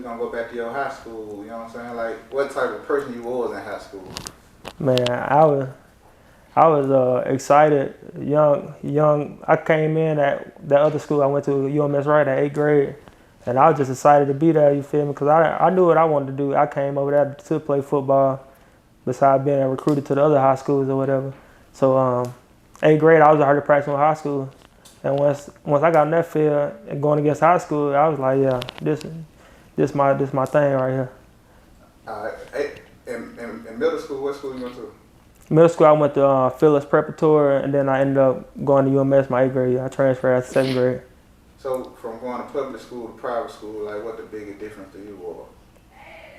gonna go back to your high school, you know what I'm saying? Like, what type of person you was in high school? Man, I was excited, young. I came in at that other school I went to, UMS-Wright at 8th grade, and I was just excited to be there. You feel me? Because I knew what I wanted to do. I came over there to play football, besides being recruited to the other high schools or whatever. So 8th grade, I was already practicing with high school, and once I got in that field and going against high school, I was like, yeah, this my thing right here. In middle school, what school you went to? Middle school, I went to Phillips Preparatory, and then I ended up going to UMS my 8th grade. I transferred after 7th grade. So from going to public school to private school, like what the biggest difference to you was?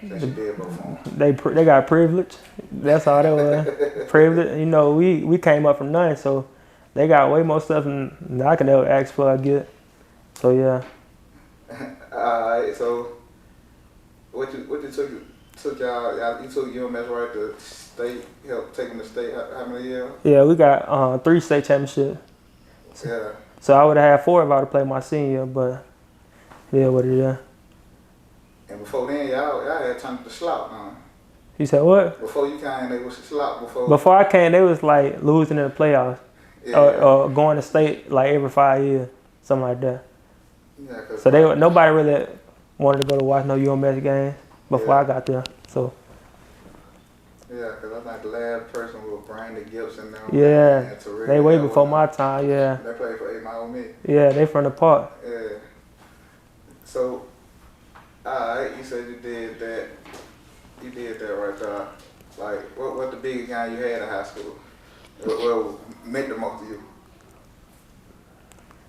Since you did both of them. They got privilege. That's all that was. Privilege. You know, we came up from nothing, so they got way more stuff than I can ever ask for or get. So yeah. Alright, so what you took y'all, you took UMS-Wright to state, help take them to state how many years? Yeah, we got 3 state championships. Yeah. So I would have had 4 if I would have played my senior, but yeah, what it is. And before then, y'all had turned to slop, huh? You said what? Before you came, they was slop before. Before I came, they was like losing in the playoffs, or going to state like every 5 years, something like that. Yeah, so nobody really wanted to go to watch no UMS games before I got there. So. Yeah, because I think the last person was Bronny Gibson. Yeah, they way before my time. Yeah. They played for 8 Mile Me. Yeah, they from the park. Yeah. So, alright, you said you did that. You did that right there. Like, what the biggest game you had in high school? What meant the most to you?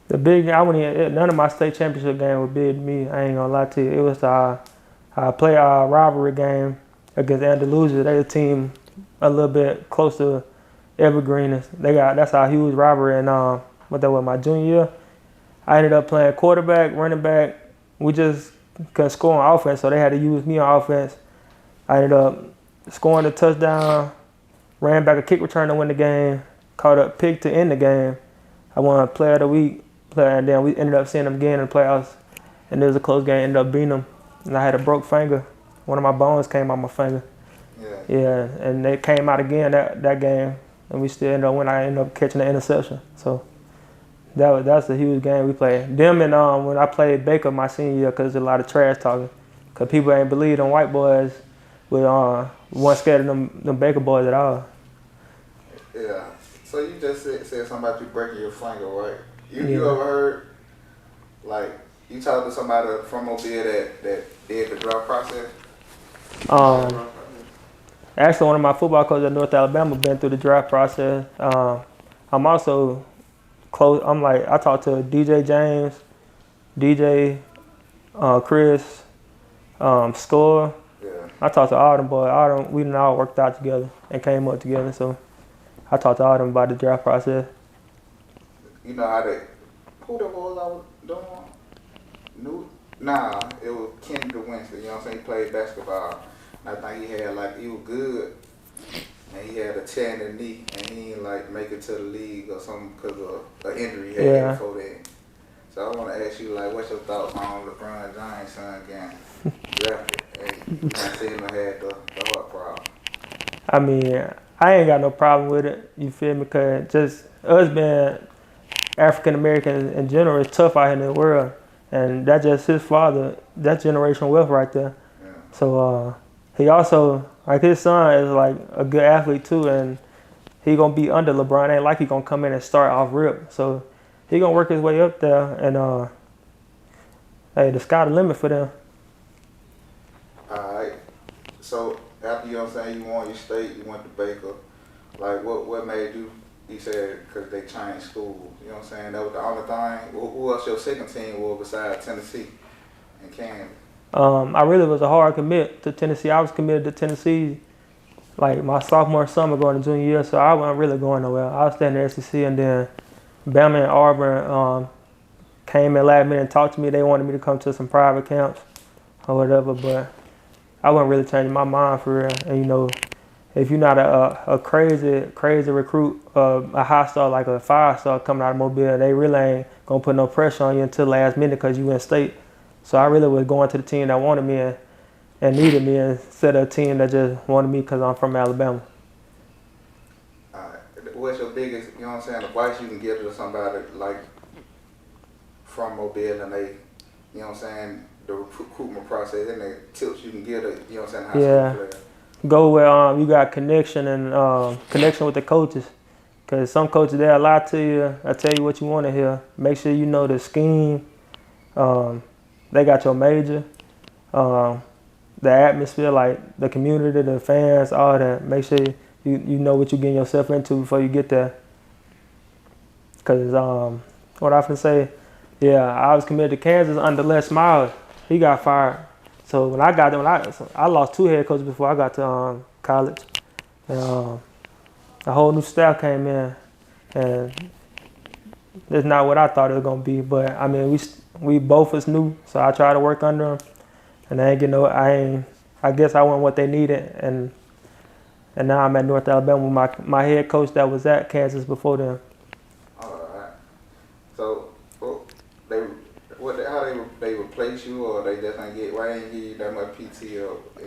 The big, none of my state championship games were big to me. I ain't gonna lie to you. It was I played a rivalry game against Andalusia. They a team a little bit close to Evergreen. That's our huge rivalry. And what that was my junior year. I ended up playing quarterback, running back. We just couldn't score on offense, so they had to use me on offense. I ended up scoring a touchdown, ran back a kick return to win the game, caught a pick to end the game. I won Player of the Week, and then we ended up seeing them again in the playoffs. And it was a close game, ended up beating them. And I had a broke finger. One of my bones came out my finger. Yeah, and they came out again that game, and we still ended up winning. I ended up catching the interception. So that's a huge game we played. Them and when I played Baker my senior year, because there's a lot of trash talking, because people ain't believe them white boys weren't scared of them Baker boys at all. Yeah. So you just said something about you breaking your finger, right? You ever heard, like, you talked to somebody from Mobile that did the draft process? Actually, one of my football coaches at North Alabama been through the draft process. I'm also close. I talked to DJ James, DJ, Chris, Score. Yeah. I talked to all them boys. We done all worked out together and came up together. So I talked to all them about the draft process. You know how who the boys I was doing? Nah, it was Kenny Winston. You know what I'm saying? He played basketball. And I think he was good. And he had a tear in the knee, and he didn't make it to the league or something because of an injury he had before then. So I want to ask you, what's your thoughts on LeBron James' son getting drafted? And you see him had the heart problem. I mean, I ain't got no problem with it. You feel me? Because just us being African Americans in general is tough out here in the world, and that's just his father. That's generational wealth right there. Yeah. So he also, his son is a good athlete too, and he gonna be under LeBron. Ain't like he gonna come in and start off rip. So he gonna work his way up there, and the sky the limit for them. All right. So after you won your state, you went to Baker. What made you? He said because they changed schools. You know what I'm saying? That was the only thing. Who else your second team was besides Tennessee and Kansas? I really was a hard commit to Tennessee. I was committed to Tennessee my sophomore summer going to junior year, so I wasn't really going nowhere. I was staying in the SEC, and then Bama and Auburn came in last minute and talked to me. They wanted me to come to some private camps or whatever, but I wasn't really changing my mind for real. And if you're not a crazy recruit, a high star like a 5-star coming out of Mobile, they really ain't gonna put no pressure on you until the last minute because you in state. So I really was going to the team that wanted me and needed me instead of a team that just wanted me because I'm from Alabama. What's your biggest, you know what I'm saying, advice you can give to somebody like from Mobile and they, you know what I'm saying, the recruitment process and the tips you can give to, you know what I'm saying, high school players? Go where you got connection and connection with the coaches. Because some coaches, they'll lie to you. I tell you what you want to hear. Make sure you know the scheme. They got your major. The atmosphere, like the community, the fans, all that. Make sure you know what you're getting yourself into before you get there. Because what I often say, I was committed to Kansas under Les Miles. He got fired. So when I got there, I lost 2 head coaches before I got to college. And a whole new staff came in, and it's not what I thought it was gonna be. But I mean, we both was new, so I tried to work under them, and I guess I wasn't what they needed, and now I'm at North Alabama with my head coach that was at Kansas before then. All right. So how they replace you, or they just ain't why ain't give you that much PT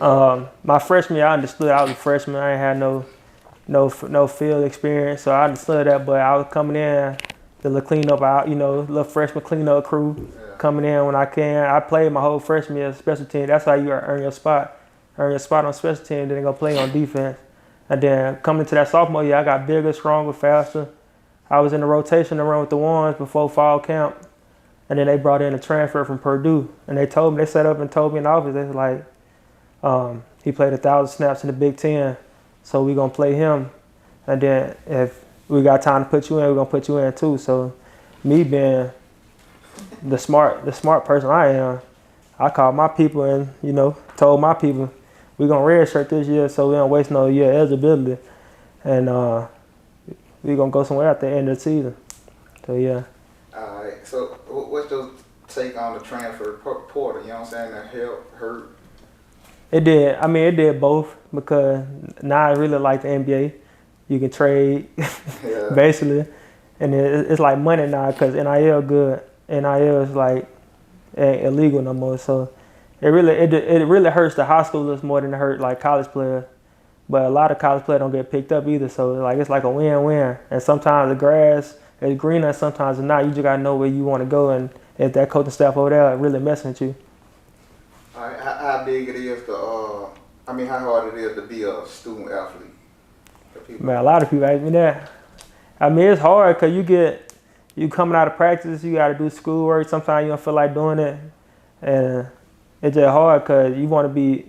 or? My freshman year, I understood I was a freshman. I ain't had no field experience, so I understood that. But I was coming in, the little cleanup out, little freshman cleanup crew coming in when I can. I played my whole freshman year special team. That's how you earn your spot. Earn your spot on special team, then go play on defense. And then coming to that sophomore year, I got bigger, stronger, faster. I was in the rotation to run with the ones before fall camp. And then they brought in a transfer from Purdue. And they set up and told me in the office, they was like, he played 1,000 snaps in the Big Ten. So we're going to play him. And then if we got time to put you in, we're going to put you in too. So me being the smart person I am, I called my people and, told my people, we're going to redshirt this year so we don't waste no year eligibility. And we're going to go somewhere at the end of the season. So, yeah. All right. So what's your take on the transfer portal? You know what I'm saying? That hurt? It did. I mean, it did both because now I really like the NBA. You can trade, basically. And it's like money now because NIL good. NIL is like ain't illegal no more. So it really hurts the high schoolers more than it hurt like college players. But a lot of college players don't get picked up either. So it's like a win-win. And sometimes the grass is greener, sometimes it's not. You just got to know where you want to go. And if that coaching staff over there really messing with you. All right, how big it is how hard it is to be a student athlete? Man, a lot of people ask me that. I mean, it's hard because you coming out of practice, you got to do schoolwork. Sometimes you don't feel like doing it. And it's just hard because you want to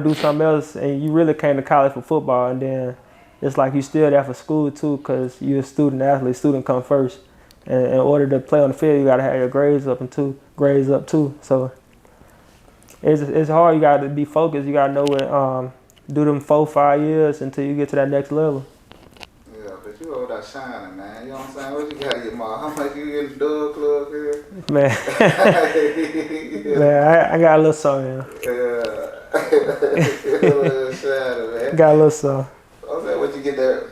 do something else and you really came to college for football. And then it's like you still there for school too because you're a student athlete. Student come first. And in order to play on the field, you got to have your grades up too. So it's hard. You got to be focused. You got to know what, do them 4-5 years until you get to that next level. Yeah, but you over there shining, man. You know what I'm saying? What you got in your mouth? How much you in the dog club here? Man, I got a little something. Yeah. A little shining, man. Got a little something. I'm saying, what you get there?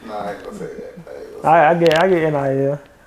No, I ain't gonna say that. I get NIL.